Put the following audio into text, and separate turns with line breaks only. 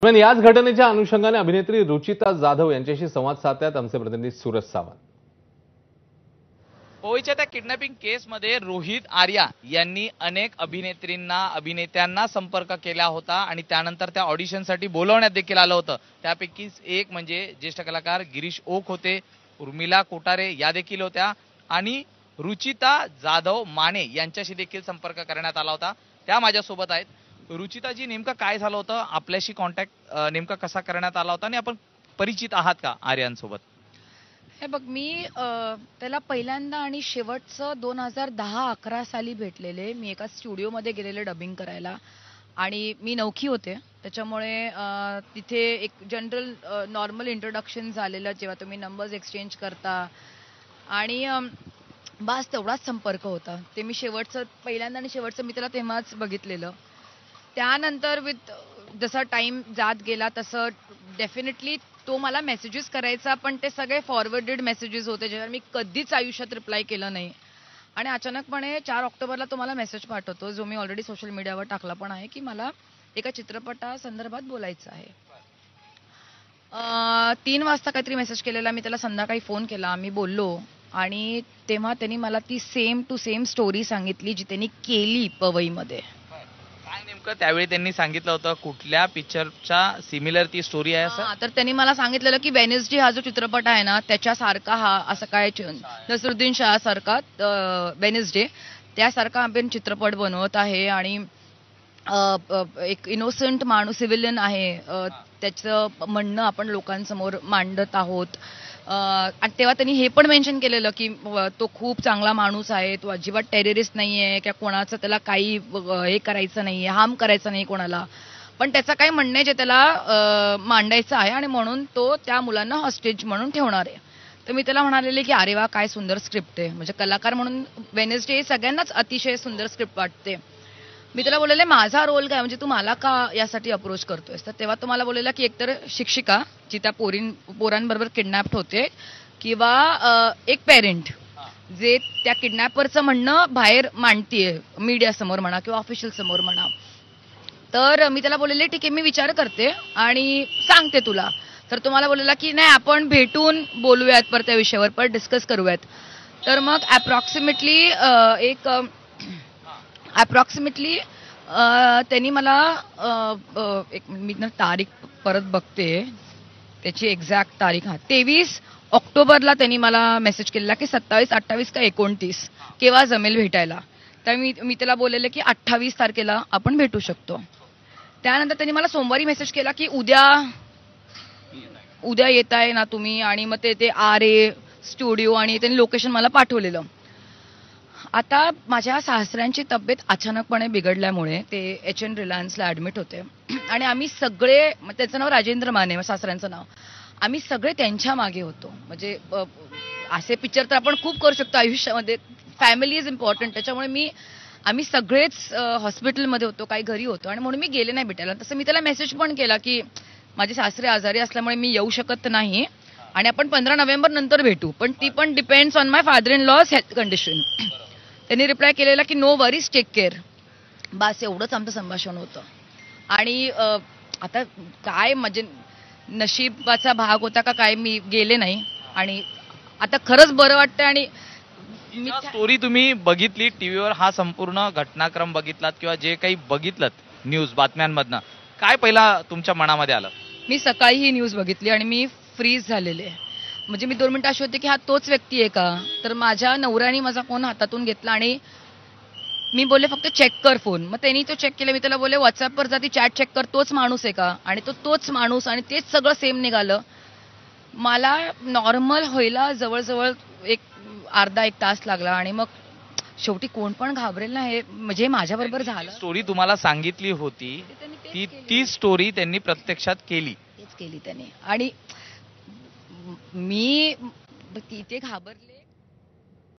पण याच घटनेच्या अनुषंगाने अभिनेत्री रुचिता जाधव यांच्याशी संवाद साधतात आमचे प्रतिनिधी सूरज सावंत।
पवईच्या त्या किडनॅपिंग केसमध्ये रोहित आर्या यांनी अनेक अभिनेत्यांना संपर्क केला होता आणि त्यानंतर त्या ऑडिशनसाठी बोलवण्यात देखील आलं होतं। त्यापैकीच एक म्हणजे ज्येष्ठ कलाकार गिरीश ओक होते, उर्मिला कोठारे या देखील होत्या आणि रुचिता जाधव माने यांच्याशी देखील संपर्क करण्यात आला होता। त्या माझ्यासोबत आहेत। रुचिताजी, नेमकं काय झालं होतं, आपल्याशी कॉन्टॅक्ट नेमका कसा करण्यात आला होता आणि आपण परिचित आहात का आर्यांसोबत?
हे बघ, मी त्याला पहिल्यांदा आणि शेवटचं 2010-11 साली भेटलेले। मी एका स्टुडिओमध्ये गेलेले डबिंग करायला आणि मी नवखी होते, त्याच्यामुळे तिथे एक जनरल नॉर्मल इंट्रोडक्शन झालेलं, जेव्हा तुम्ही नंबर्स एक्सचेंज करता आणि बस तेवढाच संपर्क होता। ते मी पहिल्यांदा आणि शेवटचं मी त्याला तेव्हाच बघितलेलं। त्यानंतर जसा टाइम जात गेला तसं डेफिनेटली तो मला मेसेजेस करायचा, पण ते सगळे फॉरवर्डेड मेसेजेस होते, ज्यावर मी कधीच आयुष्यात रिप्लाय केलं नाही। आणि अचानकपणे 4 ऑक्टोबरला तो मला मेसेज पाठवतो, जो मी ऑलरेडी सोशल मीडियावर टाकला पण आहे, की मला एका चित्रपटासंदर्भात बोलायचं आहे। 3 वाजता काहीतरी मेसेज केलेला, मी त्याला संध्याकाळी फोन केला, आम्ही बोललो आणि तेव्हा त्यांनी मला ती सेम टू सेम स्टोरी सांगितली जी त्यांनी केली पवईमध्ये।
काय नेमकं त्यावेळी त्यांनी सांगितलं होतं, कुठल्या पिक्चरच्या सिमिलर ती स्टोरी आहे असं?
तर त्यांनी मला सांगितलेलं की वेनेसडे हा जो चित्रपट आहे ना, त्याच्यासारखा हा, असं काय नसरुद्दीन शाह सारखा वेनेसडे त्यासारखा आपण चित्रपट बनवत आहे आणि एक इनोसंट माणूस सिव्हिलियन आहे, त्याचं म्हणणं आपण लोकांसमोर मांडत आहोत। आणि तेव्हा त्यांनी हे पण मेन्शन केलेलं की तो खूप चांगला माणूस आहे, तो अजिबात टेररिस्ट नाही आहे किंवा कोणाचं त्याला काही हे करायचं नाही आहे, हार्म करायचं नाही कोणाला, पण त्याचं काही म्हणणं आहे जे त्याला मांडायचं आहे आणि म्हणून तो त्या मुलांना हॉस्टेज म्हणून ठेवणार आहे। तर मी त्याला म्हणालेले की अरे वा, काय सुंदर स्क्रिप्ट आहे, म्हणजे कलाकार म्हणून वेनेसडे सगळ्यांनाच अतिशय सुंदर स्क्रिप्ट वाटते। मी त्याला बोललेले माझा रोल काय, म्हणजे तू मला का यासाठी अप्रोच करतोयस? तर तेव्हा तो मला बोललेला की एकतर शिक्षिका जी त्या पोरांबरोबर किडनॅप्ड होते, किंवा एक पेरेंट जे त्या किडनॅपरचं म्हणणं बाहेर मांडतीये मीडिया समोर म्हणा किंवा ऑफिशियल समोर म्हणा। तर मी त्याला बोललेले ठीक आहे, मी विचार करते आणि सांगते तुला। तर तो मला बोललेला की नाही, आपण भेटून बोलूयात, पर त्या विषयावर पर डिस्कस करूयात। तर मग अप्रॉक्सिमेटली त्यांनी मला एक मी ना तारीख परत बघते, त्याची एक्झॅक्ट तारीख, 23 ऑक्टोबरला त्यांनी मला मेसेज केलेला की 27, 28 का 29 केव्हा जमेल भेटायला। तर मी त्याला बोललेले की 28 तारखेला आपण भेटू शकतो। त्यानंतर त्यांनी मला सोमवारी मेसेज केला की उद्या येत आहे ना तुम्ही, आणि मग ते आरे स्टुडिओ आणि त्यांनी लोकेशन मला पाठवलेलं। आता माझ्या सासऱ्यांची तब्येत अचानकपणे बिघडल्यामुळे ते HN रिलायन्सला ॲडमिट होते आणि आम्ही सगळे, त्याचं नाव राजेंद्र माने, सासऱ्यांचं नाव, आम्ही सगळे त्यांच्या मागे होतो। म्हणजे असे पिक्चर तर आपण खूप करू शकतो आयुष्यामध्ये, फॅमिली इज इम्पॉर्टंट, त्याच्यामुळे आम्ही सगळेच हॉस्पिटलमध्ये होतो, काही घरी होतो आणि म्हणून मी गेले नाही भेटायला। तसं मी त्याला मेसेज पण केला की माझे सासरे आजारी असल्यामुळे मी येऊ शकत नाही आणि आपण 15 नोव्हेंबर नंतर भेटू, पण ती पण depends on my father in laws health condition. त्यांनी रिप्लाय केलेला की नो वरीज, टेक केअर, बस एवढंच आमचं संभाषण होतं। आणि आता काय, म्हणजे नशिबाचा भाग होता का काय, मी गेले नाही आणि आता खरंच बरं वाटतं। आणि
स्टोरी तुम्ही बघितली टीव्हीवर, हा संपूर्ण घटनाक्रम बघितलात किंवा जे काही बघितलं न्यूज बातम्यांमधनं, काय पहिला तुमच्या मनामध्ये आलं?
मी सकाळी ही न्यूज बघितली आणि मी फ्रीज झालेले, म्हणजे मी 2 मिनिटं अशी होते की हा तोच व्यक्ती आहे का? तर माझ्या नवऱ्याने माझा फोन हातातून घेतला आणि मी बोलले फक्त चेक कर फोन। मग त्यांनी तो चेक केला, मी त्याला बोलले व्हॉट्सअपवर जा, ती चॅट चेक कर, तोच माणूस आहे का? आणि तोच माणूस आणि तेच सगळं सेम निघालं। मला नॉर्मल व्हायला जवळजवळ अर्धा 1 तास लागला आणि मग शेवटी कोण पण घाबरेल ना, हे म्हणजे माझ्याबरोबर झालं।
स्टोरी तुम्हाला सांगितली होती, ती स्टोरी त्यांनी प्रत्यक्षात केली,
तेच केली त्यांनी, आणि मी तिथे घाबरले।